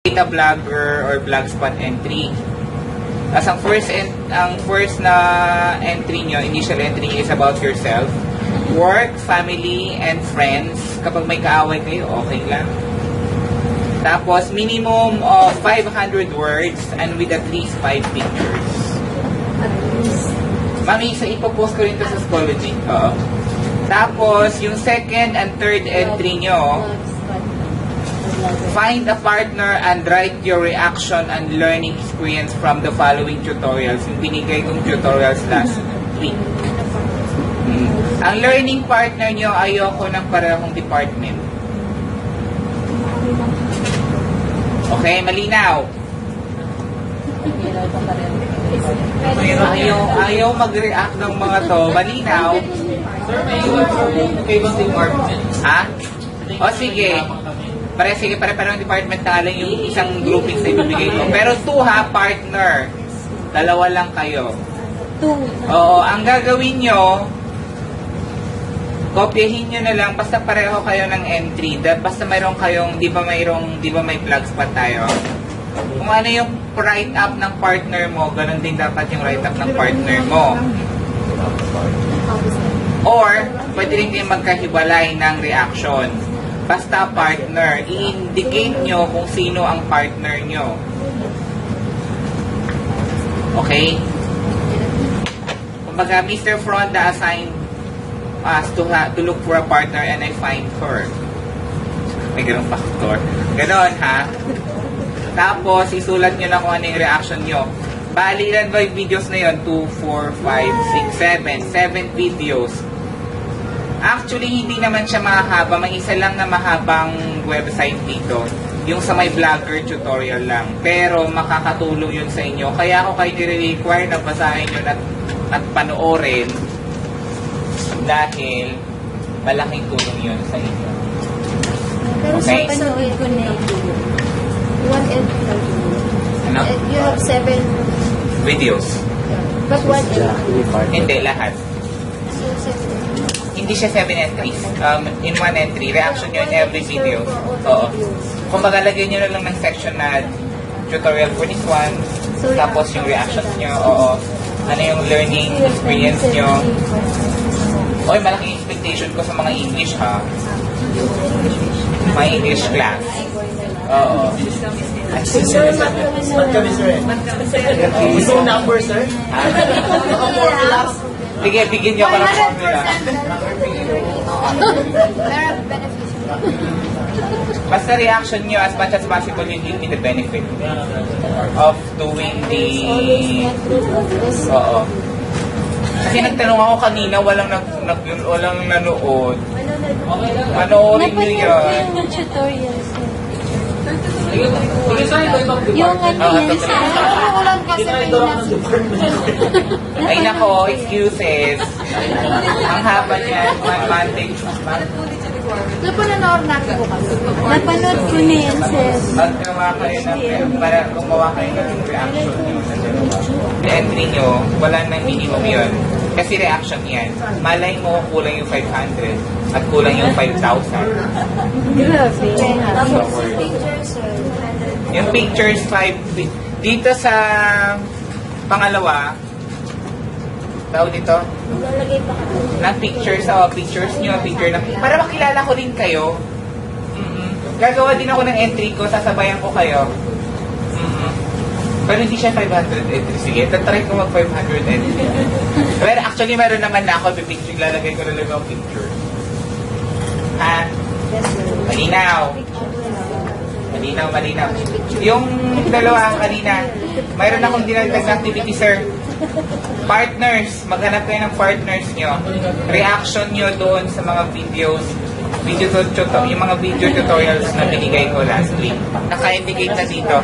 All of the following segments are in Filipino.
data vlogger or blogspot entry. As ang first na entry nyo, initial entry nyo is about yourself, work, family, and friends. Kapag may kaaway kayo, okay lang. Tapos, minimum of 500 words and with at least 5 pictures. Mami, so ipopost ko rin ito sa Schoology. Tapos, yung second and third entry nyo, find a partner and write your reaction and learning experience from the following tutorials. Yung binigay kong tutorials last week. Ang learning partner nyo, ayoko ng parehong department. Okay, malinaw. Ayaw mag-react ng mga to. Malinaw. Sir, may ibang department. Ha? O sige. Pare-parang department na lang yung isang grouping sa ibibigay ko. Pero 2 ha, partner. Dalawa lang kayo. 2. Oo, ang gagawin nyo, kopyahin nyo na lang, basta pareho kayo ng entry. Basta mayroon kayong, di ba may blogspot tayo? Kung ano yung write-up ng partner mo, ganun din dapat yung write-up ng partner mo. Or, pwede rin kayo magkahiwalay ng reaction. Basta partner, i-indicate nyo kung sino ang partner nyo. Okay? Kumbaga, Mr. Fronda assigned us to look for a partner and I find her. May ganun factor. Ganon, ha? Tapos, isulat nyo lang kung ano yung reaction nyo. Bali, ilan ba yung videos na yun? 2, 4, 5, 6, 7. 7 videos. Actually, hindi naman siya mahaba. May isa lang na mahabang website dito. Yung sa may vlogger tutorial lang. Pero makakatulong yun sa inyo. Kaya ako kayo nire-require na basahin yun at panoorin. Dahil malaking tulong yun sa inyo. Pero Okay. sa panood ko na one and Ano? you have 7 Videos. but one Hindi, lahat. so 7. Hindi siya 7 entries. In one entry, reaction nyo in every video. Oo. Kung magalagay nyo na lang ng section na tutorial for this one, tapos yung reactions nyo, oo. Ano yung learning experience nyo. Oy, malaking expectation ko sa mga English, ha? My English class. Oo. Sir, mat kami, sir. Gusto mong number, sir? Sige, bigyan nyo ako ng formula. Pero beneficial. Basta reaction nyo as much as possible, you give me the benefit of doing the... Oo. Kasi nagtanong ako kanina, walang nanood. Panoorin nyo Napanood ko yun. yung tutorials. Sige, sir, ito ibang Yung ano yun, sir. Ulan kasi may Ay nako, excuses. Ang haba niya, Monday. Napanood natin ko kasi. Napanood ko na yan, sir. Gumawa kayo ng reaction nyo sa dalawa. The entry nyo, wala nang minimum yun. Kasi reaction yan. Malay mo kulang yung 500 at kulang yung 5,000. Grabe. Tapos, yung pictures 5, dito sa pangalawa, tawag dito, na pictures, pictures nyo, picture na, para makilala ko din kayo. Gagawa din ako ng entry ko, sasabayan ko kayo. Pero hindi siya 500 entry. Sige, tatry ko mag 500 entry. Pero actually, meron naman na ako, pipicture, lalagay ko na lang ang picture. Ha? Malinaw. Malinaw. Yung dalawa kanina, mayroon akong dinagdag na activity, sir. Partners, maghanap kayo ng partners nyo. Reaction nyo doon sa mga videos, yung mga video tutorials na binigay ko last week. Naka-indicate na dito.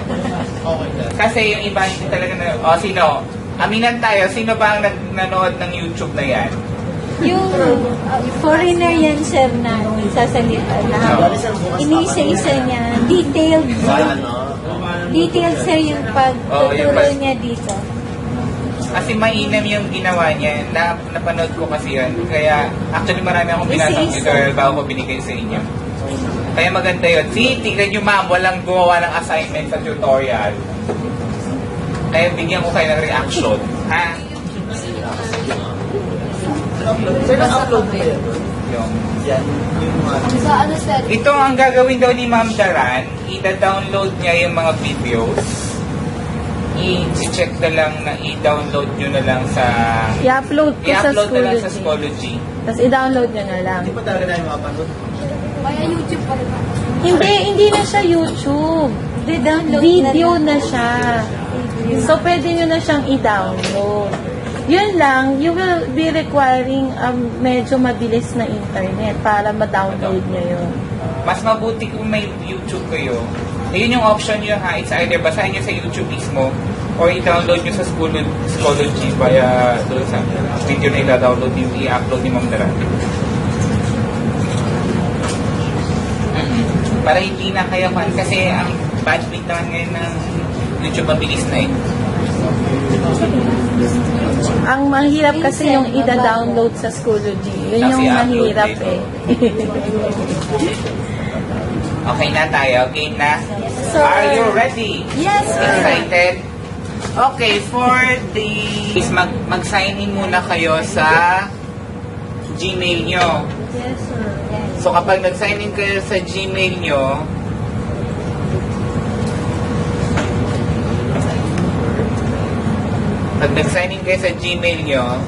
Kasi yung iba hindi talaga na, sino? Aminan tayo, sino ba ang nanood ng YouTube na yan? Yung foreigner yan, sir, na sasalita na inisa-isa niya. Detailed, sir, yung pagtuturo niya dito. Kasi mainam yung ginawa niya. Napanood ko kasi yun. Kaya actually marami akong binasang tutorial bago ko binigay sa inyo. Kaya maganda yun. See, tingnan nyo ma'am, walang gumawa ng assignment sa tutorial. Kaya bigyan ko kayo ng reaction. Ha? Sir, na-upload mo yun. Yung. Yan. Yung Sa ano, sir? Ito ang gagawin daw ni Ma'am Daran. Ida-download niya yung mga videos. I-check na lang na i-download nyo na lang sa... I-upload ko sa I-upload na lang sa Schoology. Schoology. Tapos i-download nyo na lang. Hindi pa talaga namin makapanood. Kaya YouTube pa rin. Hindi na siya YouTube. Di-download Video na siya. So, pwede nyo na siyang i-download. Yun lang, you will be requiring medyo mabilis na internet para ma-download nyo yun. Mas mabuti kung may YouTube kayo. Yun yung option nyo ha. It's either basahin nyo sa YouTube mismo or i-download nyo sa Schoology via doon sa video na i-download yung i-upload ni Ma'am Daran. Para hindi na kayo kasi ang bandwidth naman ngayon ng YouTube mabilis na eh. Ang mahirap kasi yung i-download sa Schoology. Yun Tapos yung i-upload mahirap dito. eh. Okay na tayo. Game na? Sir. Are you ready? Yes, sir. Excited? Okay, for the... Mag-sign in muna kayo sa Gmail nyo. Yes, sir. Yes. So kapag nag-sign in kayo sa Gmail nyo, pag nag-sign in kayo sa Gmail nyo,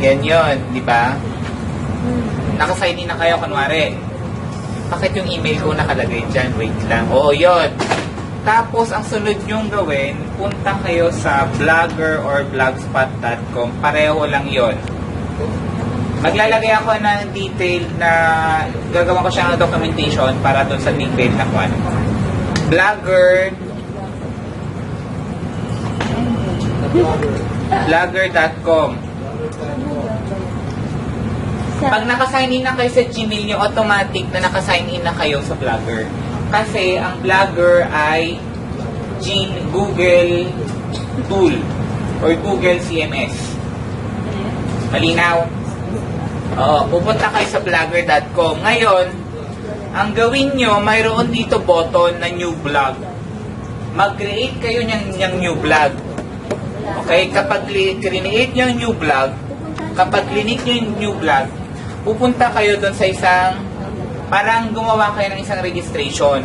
yan yun, di ba? Naka-sign in na kayo, kunwari. Bakit yung email ko nakalagay dyan? Wait lang. Oo, yun. Tapos, ang sunod nyong gawin, punta kayo sa blogger or blogspot.com. Pareho lang yon. Maglalagay ako ng detail na gagawa ko siya ng documentation para doon sa detail na kwan. Blogger.com. Pag naka-sign in na kayo sa Gmail nyo, automatic na naka-sign in na kayo sa Blogger. Kasi ang Blogger ay Google tool or Google CMS. Malinaw? Oo, pupunta kayo sa blogger.com. Ngayon, ang gawin nyo, mayroon dito button na new blog. Mag-create kayo ng new blog. Okay, kapag create nyo yung new blog, kapag clinic nyo yung new blog, pupunta kayo doon sa isang, parang gumawa kayo ng isang registration.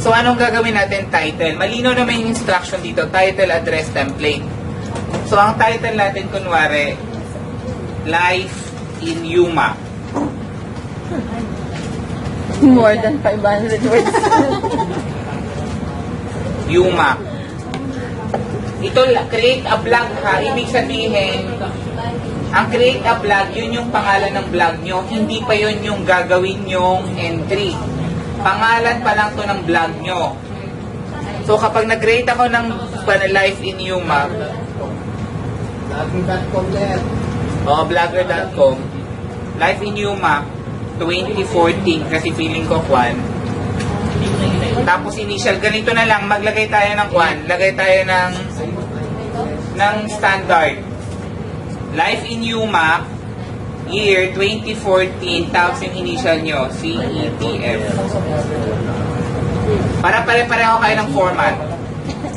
So, anong gagawin natin? Title. Malino naman yung instruction dito. Title, address, template. So, ang title natin, kunwari, Life in Yuma. More than 500 words. Yuma. Ito, create a blog ha. Ibig sabihin, ang create a blog, yun yung pangalan ng blog nyo. Hindi pa yun yung gagawin yung entry. Pangalan pa lang to ng blog nyo. So, kapag nag-create ako ng Life in Yuma, blogger.com, Life in Yuma, 2014, kasi feeling ko kwan. Tapos initial, ganito na lang, maglagay tayo ng kwan, lagay tayo ng standard. Life in Yuma, year 2014, tapos yung initial nyo, CETF. Para pare-pareho kayo ng format.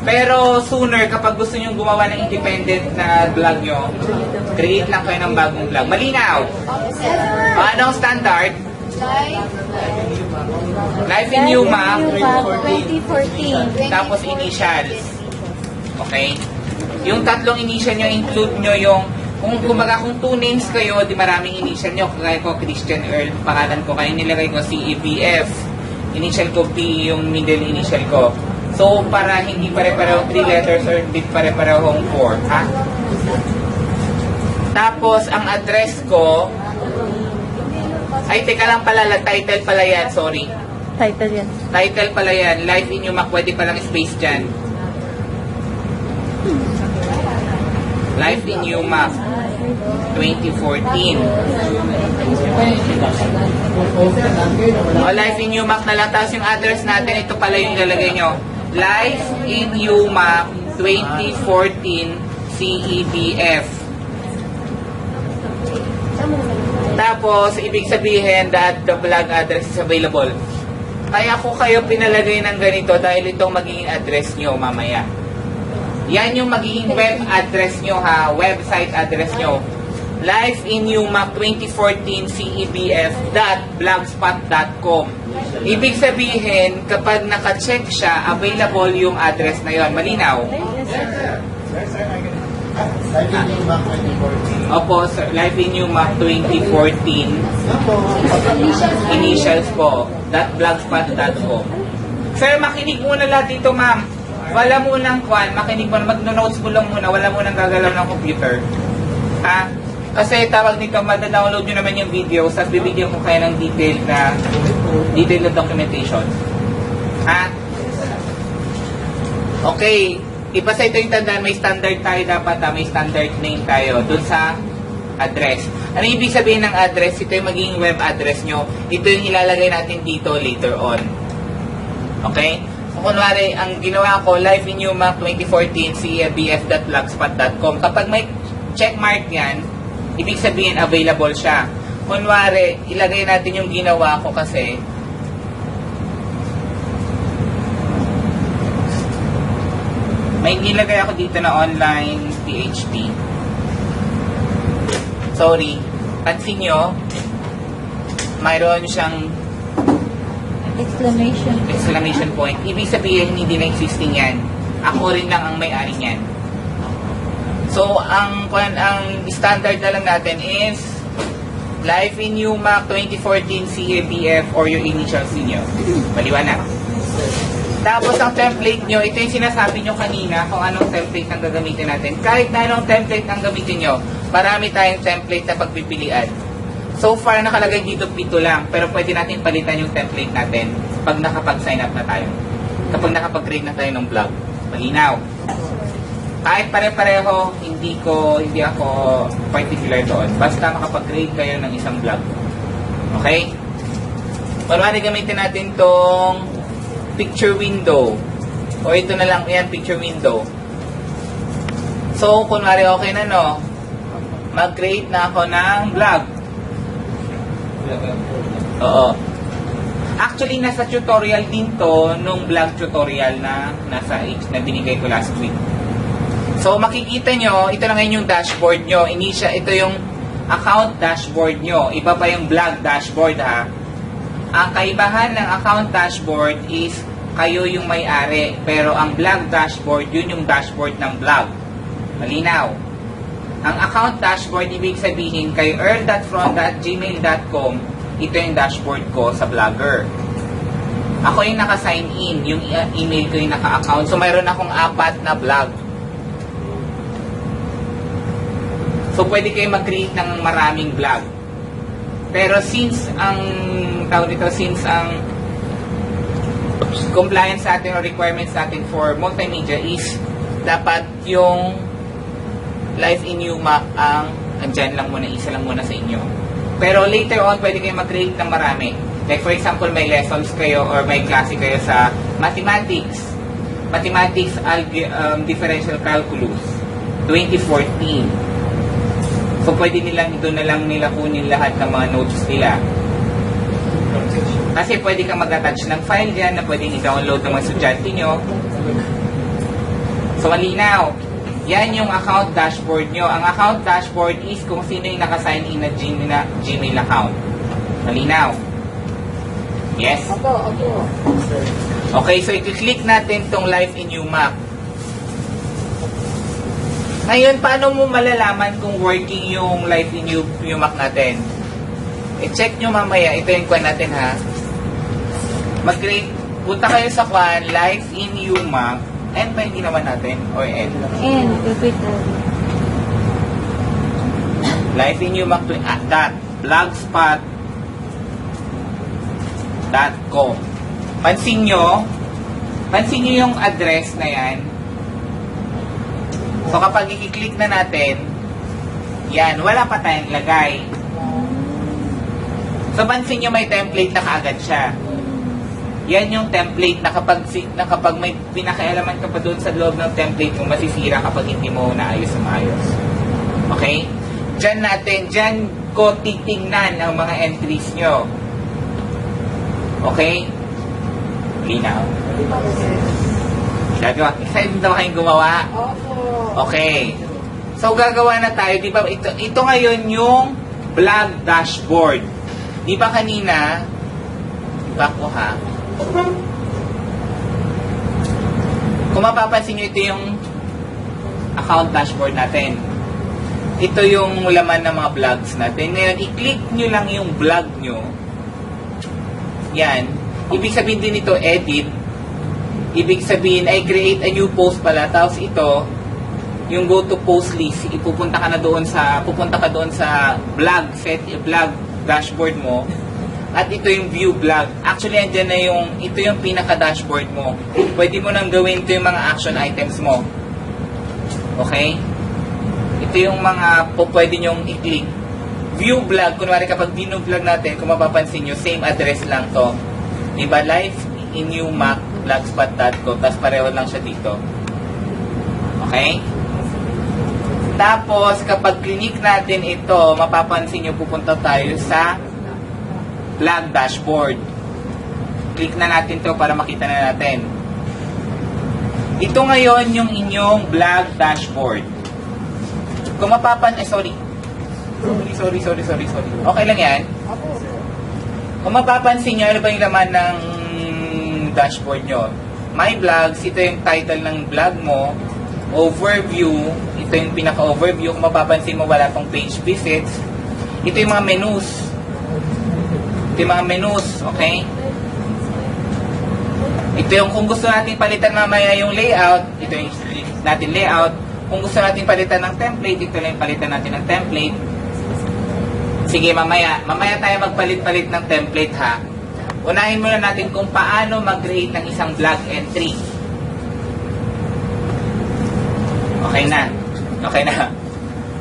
Pero sooner, kapag gusto nyo gumawa ng independent na vlog nyo, create lang kayo ng bagong vlog. Malinaw! Anong standard? Life in Yuma, 2014. tapos initials. Okay? Yung tatlong initial nyo, include nyo yung, kung kumbaga kung 2 names kayo, di maraming initial nyo. Kaya ko Christian Earl, pangalan ko, kaya nilagay ko CEBF. Initial ko P, yung middle initial ko. So, para hindi pare-parehong 3 letters or hindi pare-parehong 4. Ha? Tapos, ang address ko, ay, teka lang pala, title pala yan, sorry. Title yan. Title pala yan, Life in Yuma, pwede palang space dyan. Life in Yuma, 2014. O, Life in Yuma na lang. Tapos yung address natin, ito pala yung ilalagay nyo. Life in Yuma, 2014, CEBF. Tapos, ibig sabihin that the blog address is available. Kaya ko kayo pinalagay ng ganito dahil itong magiging address nyo mamaya. Yan yung magiging web address nyo ha, website address nyo. lifeinyuma2014cebf.blogspot.com. Ibig sabihin, kapag naka-check siya, available yung address na yon. Malinaw? Live in New Mac 2014. Opo, sir. Lifeinyuma 2014. Initials po. .blogspot.com. Sir, makinig muna lahat dito, ma'am. Wala munang kwan, makinig mo, mag-notes mo lang muna, wala munang gagalaw ng computer. Ha? Kasi tawag nito, madadownload nyo naman yung video, sa bibigyan ko kayo ng detailed na documentation. Ha? Okay. Ipasa ito yung tandaan, may standard tayo dapat, may standard name tayo dun sa address. Ano ibig sabihin ng address? Ito yung magiging web address nyo. Ito yung ilalagay natin dito later on. Okay? So, kunwari, ang ginawa ko, lifeinyuma2014cebf.blogspot.com. Kapag may checkmark yan, ibig sabihin available siya. Kunwari, ilagay natin yung ginawa ko kasi may nilagay ako dito na online PHP. Sorry. Pansin nyo, mayroon siyang exclamation point. Ibig sabihin, hindi na existing yan. Ako rin lang ang may-ari niyan. So, ang standard na lang natin is Lifeinyuma 2014 CABF or your initials niyo. Maliwanag. Tapos ang template nyo, ito yung sinasabi nyo kanina kung anong template ang gagamitin natin. Kahit na anong template ang gamitin nyo, marami tayong template na pagpipilian. So far, nakalagay dito 7 lang, pero pwede natin palitan yung template natin pag nakapag-sign up na tayo. Kapag nakapag-create na tayo ng blog. Malinaw. Kahit pare-pareho, hindi ako particular doon. Basta makapag-create kayo ng isang blog. Okay? Kunwari gamitin natin tong picture window. O ito na lang, yan, picture window. So, kunwari okay na, no? Mag-create na ako ng blog. Oo. Actually, nasa tutorial din to, nung blog tutorial na na binigay ko last week. So, makikita nyo, ito na ngayon yung dashboard nyo. Ito yung account dashboard nyo. Iba pa yung blog dashboard, ha? Ang kaibahan ng account dashboard is kayo yung may-ari. Pero ang blog dashboard, yun yung dashboard ng blog. Malinaw. Ang account dashboard, ibig sabihin, kay earl.from.gmail.com, ito yung dashboard ko sa Blogger. Ako yung naka-sign in. Yung email ko yung naka-account. So, mayroon akong 4 na blog. So, pwede kayo mag-create ng maraming blog. Pero since ang compliance sa atin o requirements natin for multimedia is dapat yung Lifeinyuma ang andyan lang muna, isa lang muna sa inyo. Pero later on, pwede kayo mag-create ng marami. Like for example, may lessons kayo or may klase kayo sa mathematics. Mathematics Differential Calculus 2014. So, pwede nilang doon na lang nila kunin lahat ng mga notes nila. Kasi pwede kang mag-attach ng file dyan na pwedeng i-download ng mga estudyante nyo. So, malinaw. Yan yung account dashboard nyo. Ang account dashboard is kung sino yung naka-sign in na Gmail account. Malinaw. Yes? Opo. Okay, so i-click natin tong Lifeinyuma. Ngayon, paano mo malalaman kung working yung Lifeinyuma natin? I-check nyo mamaya. Ito yung kwan natin, ha? Mag-create. Punta kayo sa kwan, Lifeinyuma. N ba hindi naman natin? Or N? And, repeat Lifeinyuma.blogspot.com. Pansin nyo yung address na yan. So, kapag i-click na natin, yan, wala pa tayong lagay. So, pansin nyo may template na kaagad siya. Yan yung template na kapag may pinakailaman ka pa doon sa loob ng template mo, masisira kapag hindi mo naayos ang maayos. Okay? Diyan ko titingnan ang mga entries nyo. Okay? Linaw. Gagawa. Excited daw kayong gumawa? Okay. So, gagawa na tayo. Di ba, ito ngayon yung vlog dashboard. Di ba kanina, di ba ko ha? Kung mapapansin nyo, ito yung account dashboard natin. Ito yung laman ng mga vlogs natin. Ngayon, i-click nyo lang yung vlog nyo. Yan. Ibig sabihin din ito, edit. Ibig sabihin, ay create a new post pala. Tapos ito, yung go to post list. Pupunta ka doon sa vlog, vlog dashboard mo. At ito yung view vlog. Actually, andyan na ito yung pinaka-dashboard mo. Pwede mo nang gawin ito yung mga action items mo. Okay? Ito yung mga pwede nyong i-click. View vlog, kunwari kapag vlog natin, kung mapapansin nyo, same address lang to. Diba? Live in Umac, blogspot.com, tapos pareho lang siya dito. Okay? Tapos, kapag click natin ito, mapapansin nyo, pupunta tayo sa vlog dashboard. Click na natin to para makita na natin. Ito ngayon yung inyong vlog dashboard. Kung sorry. Okay lang yan? Kung mapapansin nyo, ano ba yung laman ng dashboard nyo? My Vlogs, ito yung title ng vlog mo. Overview, ito yung pinaka-overview. Kung mapapansin mo, wala pang page visits. Ito yung mga menus. Okay? Ito yung kung gusto natin palitan mamaya yung layout, ito yung natin layout. Kung gusto natin palitan ng template, ito lang yung palitan natin ng template. Sige, mamaya tayo magpalit-palit ng template ha. Unahin muna natin kung paano mag-create ng isang vlog entry. Okay na.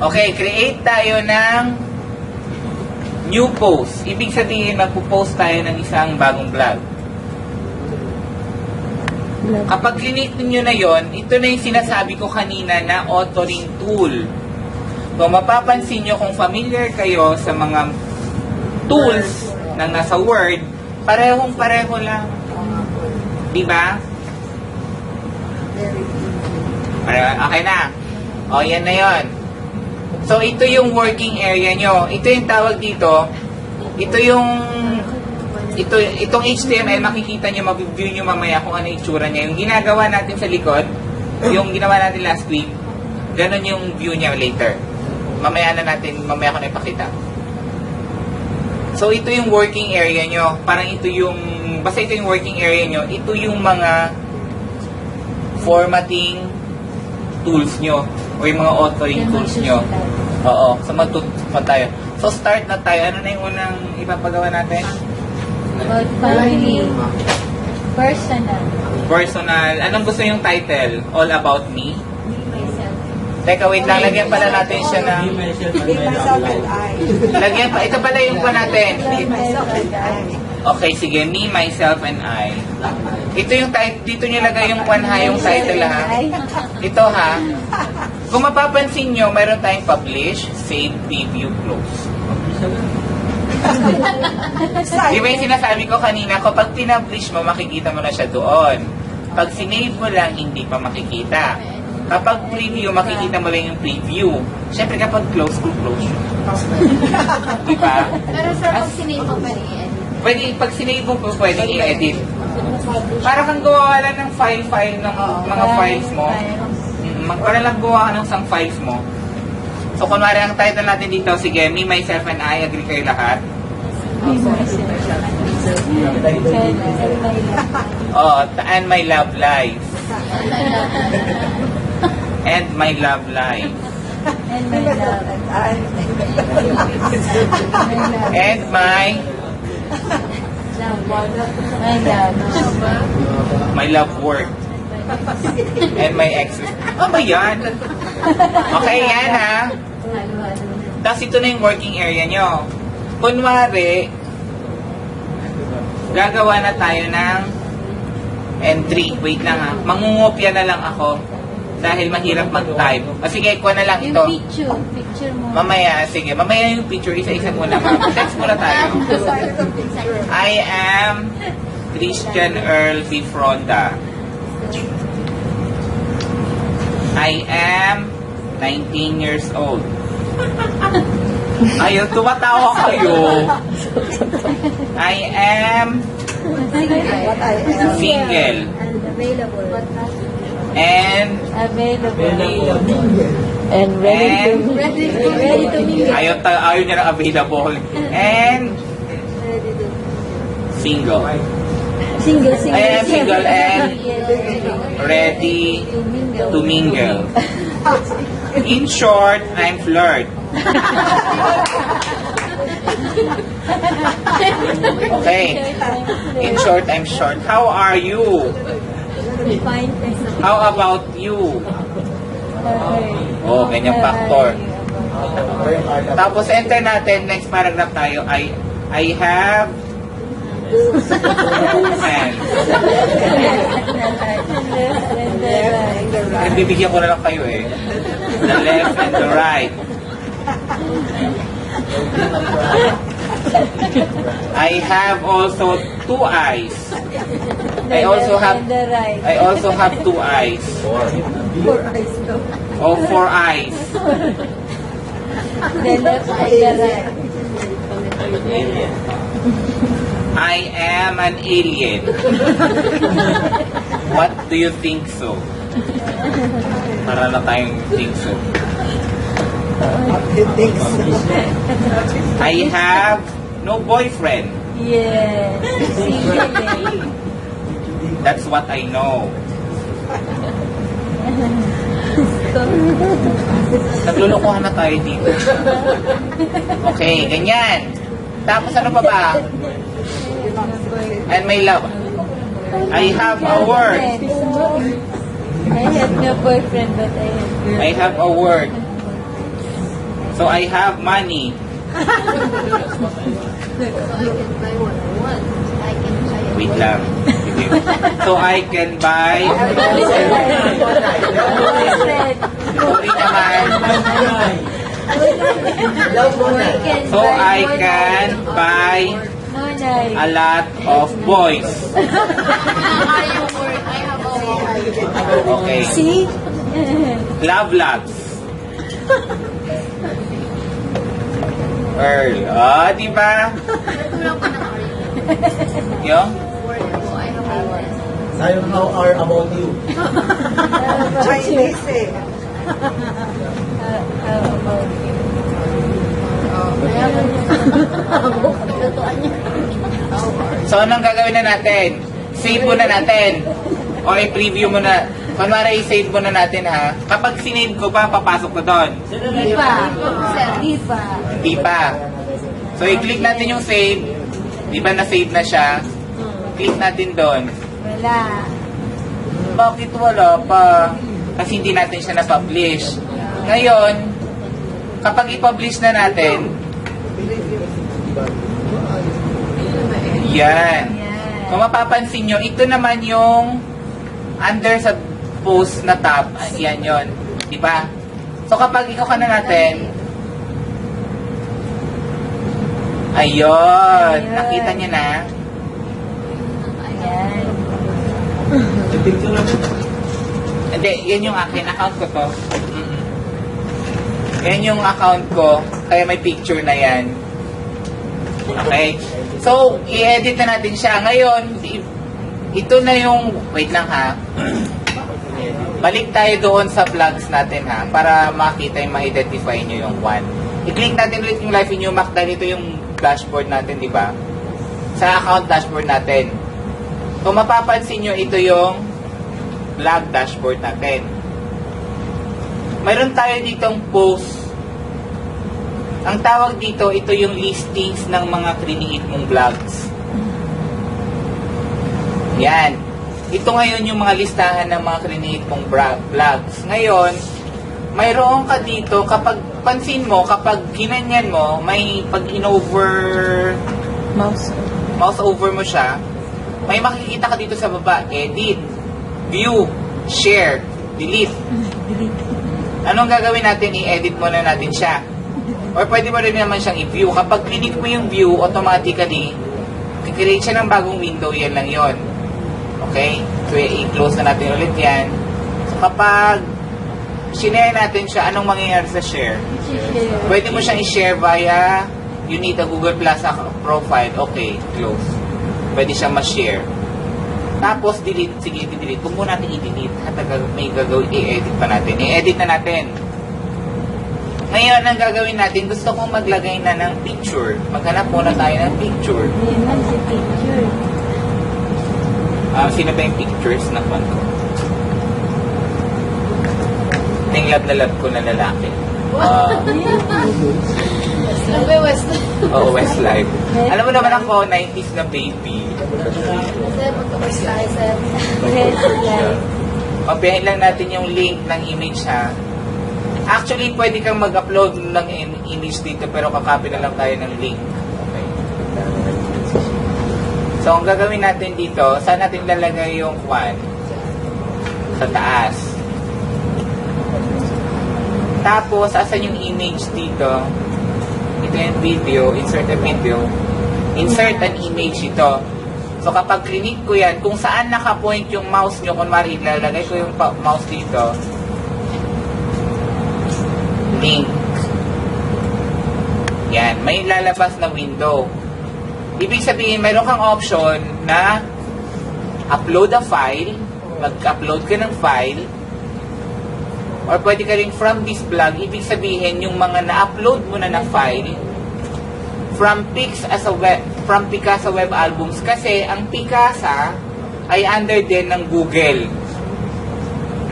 Okay, create tayo ng new post. Ibig sabihin, magpo-post tayo ng isang bagong vlog. Kapag click niyo na yon, ito na yung sinasabi ko kanina na authoring tool. Kung mapapansin nyo, kung familiar kayo sa mga tools na nasa Word, parehong-pareho lang. Diba? Okay na. O, yan na yon. So, ito yung working area nyo. Ito yung tawag dito. Itong HTML, makikita nyo, mabiview nyo mamaya kung ano yung itsura niya. Yung ginagawa natin sa likod, yung ginawa natin last week, ganun yung view niya later. Mamaya ko na ipakita. So, ito yung working area nyo. Parang ito yung working area nyo. Ito yung mga formatting tools nyo. O yung mga authoring tools nyo. Oo. So, magtutupan tayo. So, start na tayo. Ano na yung unang ipapagawa natin? About family. Personal. Anong gusto yung title? All About Me? Myself. Teka, wait lang. Lagyan pala natin siya ng... Ito pala yung pa natin. Okay, sige. Me, Myself, and I. Ito yung title. Dito nyo lagay yung yung title ha. Ito ha. Kung mapapansin nyo, mayroon tayong publish, save, preview, close. Di ba yung sinasabi ko kanina, kapag pinablish mo, makikita mo na siya doon. Pag sinave mo lang, hindi pa makikita. Kapag preview, makikita mo lang yung preview. Siyempre kapag close, close yun. Di ba? Pero sir, pag sinave mo pa rin. Pwede, pag sinave mo po, pwede i-edit. Para kang gawa lang ng file ng mga files mo. Para lang gawa ka ng isang files mo. So, kunwari ang title natin dito, sige, Me, Myself, and I, agree kayo lahat? And my love life. And my love life. And my love work. And my ex. Oh ba yan? Okay yan ha. Tapos ito na yung working area nyo. Kunwari, gagawa na tayo ng entry. Wait lang ha. Mangungopia na lang ako. Dahil mahirap mag-type. O sige, kuha na lang ito. Yung picture mo. Mamaya, sige. Mamaya yung picture, isa-isa muna. Text muna tayo. I am Christian Earl V. Fronda. I am 19 years old. Ayun, tumatawa kayo. I am single. Available. And Available. And ready to Ready to mingle. ayaw niya ng available. And Ready to single. Single, I am single and ready to mingle. to mingle. In short, I'm flirt. Okay. In short, I'm short. How are you? Fine. How about you? Oh, ganyan factor. Tapos enter natin, next paragraph tayo, I have friends. Bibigyan ko na lang kayo eh. The left and the right. I have also 2 eyes. I also have 2 eyes. 4 eyes though. Oh, 4 eyes. The left and the right. I am an alien. What do you think so? Para na tayong think so. I have no boyfriend. Yes. Single. That's what I know. Naglulukuhan na tayo dito. Okay, ganyan. Tapos ano pa ba? And my love. I have a word. I have no boyfriend, but I have girl. I have a word. So I have money. Wait lang. So I can buy. Sorry naman. So I can buy a lot of boys. Okay. See? Love lots. Earl. Oh, di ba? Yung? Sayang how are about you? Chinese eh. So, anong gagawin na natin? Save muna natin. O i-preview muna. Kunwari, i-save muna natin ha. Kapag sinave ko pa, papasok ko doon. Di pa. Sir, di pa. Hindi pa. So, i-click natin yung save. Di ba na-save na siya? Click natin doon. Wala. Bakit wala pa? Kasi hindi natin siya na-publish. Ngayon, kapag i-publish na natin, yan. Kung mapapansin nyo, ito naman yung under sa post na tab. Yan yon, di ba? So kapag ikaw ka na natin, ayun, nakita nyo na. Ayan. Hindi, yan yung akin. Account ko to. Yan yung account ko. Kaya may picture na yan. Okay? So, i-edit na natin siya. Ngayon, ito na yung... Wait lang ha. Balik tayo doon sa vlogs natin ha. Para makita yung ma-identify nyo yung one. I-click natin ulit yung Life in Umac dahil ito yung dashboard natin, di ba? Sa account dashboard natin. Kung mapapansin nyo, ito yung vlog dashboard natin. Mayroon tayo ditong post. Ang tawag dito, ito yung listings ng mga create mong vlogs. Yan. Ito ngayon yung mga listahan ng mga create mong vlogs. Ngayon, mayroon ka dito, kapag pansin mo, kapag ginanyan mo, may pag in-over mouse over mo siya, may makikita ka dito sa baba, edit, view, share, delete. Anong gagawin natin? I-edit muna natin siya. Or pwede mo rin naman siyang i-view. Kapag click mo yung view, automatically, Mag-create siya ng bagong window, yan lang yon. Okay? So, i-close na natin ulit yan. So, kapag sinare natin siya, anong mangyayari sa share? I-share. Pwede mo siyang i-share via you need a Google Plus profile. Okay, close. Pwede siyang ma-share. Tapos, delete. Sige, i-delete. Kung muna natin i-delete. At may gagawin, i-edit pa natin. I-edit na natin. Ngayon, ang gagawin natin, gusto kong maglagay na ng picture. Maghanap muna tayo ng picture. Yan lang si picture. Sino ba yung pictures na ko? Yung lab na lab ko na lalaki. Sabi West. Oo, Westlife. Alam mo naman ako, 90s na baby. Sir, magkabas tayo, sir. Yes, live. Papiyahin lang natin yung link ng image ha. Actually, pwede kang mag-upload ng image dito pero kakopy na lang tayo ng link. Okay. So, ang gagawin natin dito, saan natin lalagay yung kwan? Sa taas. Tapos, asan yung image dito? Ito yung video, insert a video. Insert an image ito. So, kapag click ko yan, kung saan nakapoint yung mouse nyo, kunwari, ilalagay ko yung mouse dito, link. Yan, may lalabas na window. Ibig sabihin, mayroon kang option na upload a file, mag-upload ka ng file, or pwede ka rin from this blog, ibig sabihin, yung mga na-upload mo na file, from Picasa Web Albums, kasi ang Picasa ay under din ng Google.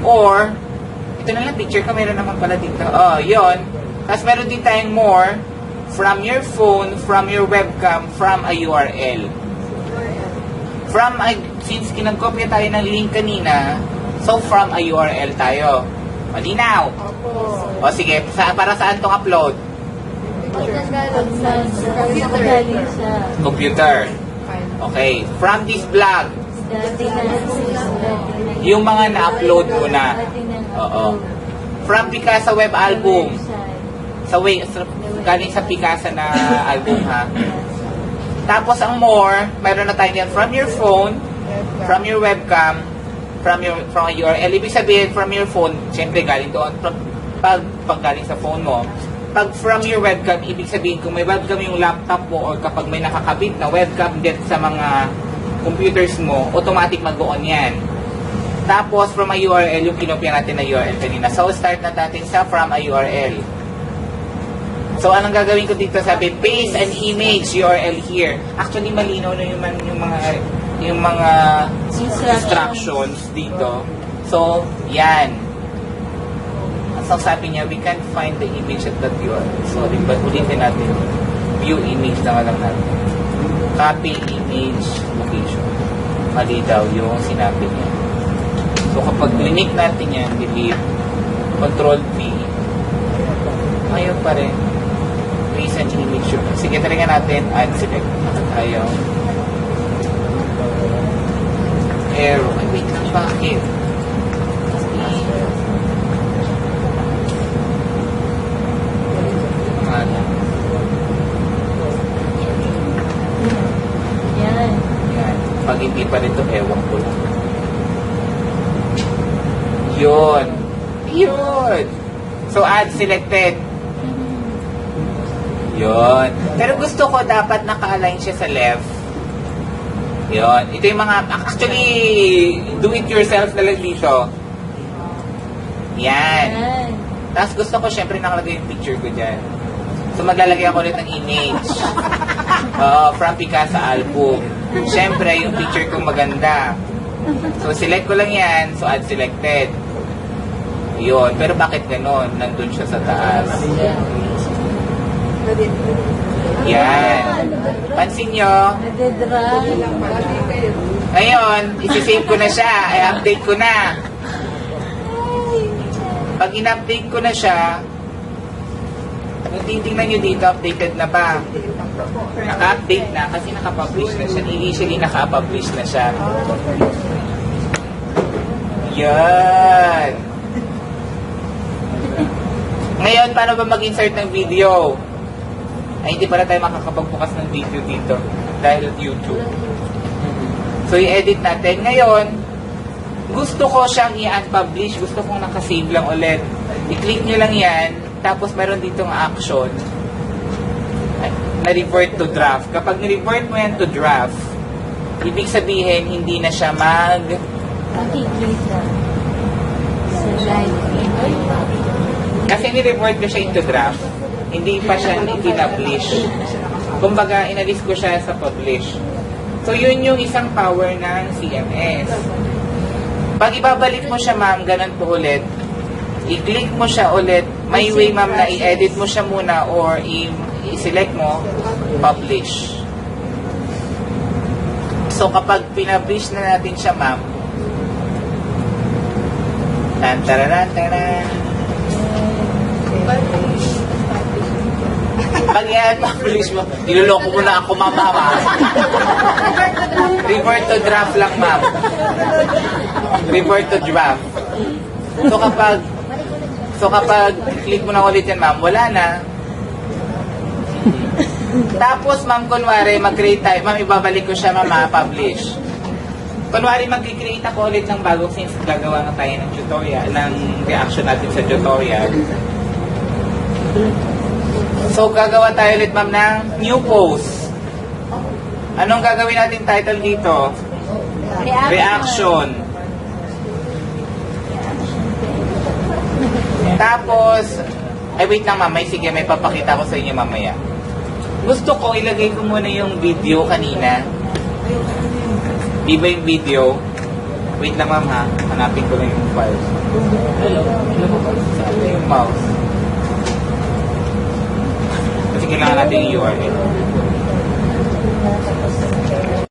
Or, ito na lang, picture ka, meron naman pala dito. Oh, yun. Tapos meron din tayong more, from your phone, from your webcam, from a URL. Since kinagkopya tayo ng link kanina, so from a URL tayo. Malinaw? O sige, para saan tong upload? Galing sa Computer. Okay. From this blog, dati na. yung mga na-upload mo na. Oo. From Picasa Web Album. Galing sa Picasa na album ha. Tapos ang more, mayroon na tayo yan from your phone, from your webcam, from a URL. Ibig sabihin from your phone, syempre galing doon. Pag galing sa phone mo. Pag from your webcam, ibig sabihin kung may webcam yung laptop mo or kapag may nakakabit na webcam din sa mga computers mo, automatic mag-on yan. Tapos, from a URL, yung kinopya natin na URL kanina. So, start na natin sa from a URL. So, anong gagawin ko dito? Sabi, paste an image URL here. Actually, malinaw na yung mga instructions dito. So, yan. So, sabi niya, we can't find the image at that URL. Sorry, but ulitin natin. View image na lang natin. Copy image location. Mali daw yung sinabi niya. So, kapag clinic natin yan, delete, Control P, ayaw pa rin. Recent image yun. Sige, taringan natin, add select. Ayaw. Arrow. Ay, wait lang, bakit? Yan. Yan. Pag hindi pa rin ito, ewan ko lang. Yun. Yun. So, add selected. Yun. Pero gusto ko dapat naka-align siya sa left. Yun. Ito yung mga, actually, do it yourself na lang dito. Yan. Yan. Tapos gusto ko, syempre, nakalagay yung picture ko dyan. So, maglalagay ako ulit ng image. From Picasa album. Syempre, yung picture ko maganda. So, select ko lang yan. So, add selected. Yun. Pero bakit ganon? Nandun siya sa taas. Yan. Pansin nyo? Nade-dry. Ngayon, isi-save ko na siya. Ay, update ko na. Pag in-update ko na siya, kung titingnan nyo dito, updated na ba? Naka-update na kasi naka-publish na siya. Initially, naka-publish na siya. Yan. Ngayon, paano ba mag-insert ng video? Ay, hindi pala tayo makakapagbukas ng video dito. dahil YouTube. So, i-edit natin. Ngayon, gusto ko siyang i-unpublish. Gusto kong nakasave lang ulit. I-click nyo lang yan. Tapos, meron ditong action. Na-revert to draft. Kapag ni-revert mo yan to draft, ibig sabihin, hindi na siya Makikita. Sa live. kasi ni-revert ko siya into draft. Hindi pa siya i-publish. Kumbaga, inalis ko siya sa publish. So, yun yung isang power ng CMS. Pag ibabalik mo siya, ma'am, ganun po ulit. I-click mo siya ulit. May way, ma'am, na i-edit mo siya muna or i-select mo, publish. So, kapag pinablish na natin siya, ma'am, tan-tararan-taran. Pag i-publish mo, niloloko mo na ako, mama. Revert to draft lang, ma'am. Revert to draft. So kapag click mo na ulit yan, ma'am, wala na. Tapos, ma'am, kunwari, mag-create tayo. Ma'am, ibabalik ko siya, ma'am, publish. Kunwari, mag-create ako ulit ng bagong since gagawa na tayo ng tutorial, ng reaction natin sa tutorial. So, gagawa tayo ulit, ma'am, ng new post. Anong gagawin natin title dito? Reaction. Tapos, ay wait lang, ma'am, sige, may papakita ko sa inyo mamaya. Gusto ko, ilagay ko muna yung video kanina. Di ba yung video? Wait lang, ma'am, ha? Hanapin ko lang yung files. Saan yung mouse? Kasi kailangan natin yung URL.